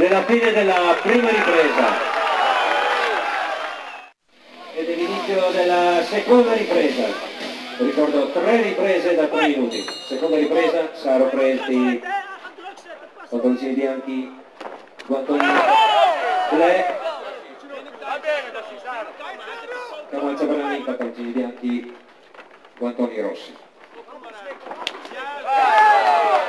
Ed è la fine della prima ripresa ed è l'inizio della seconda ripresa. Ricordo 3 riprese da 3 minuti. Seconda ripresa, Saro Presti, pantaloncini bianchi, guantoni blu, Cavalcia Brani, pantaloncini bianchi, guantoni rossi. Bravo!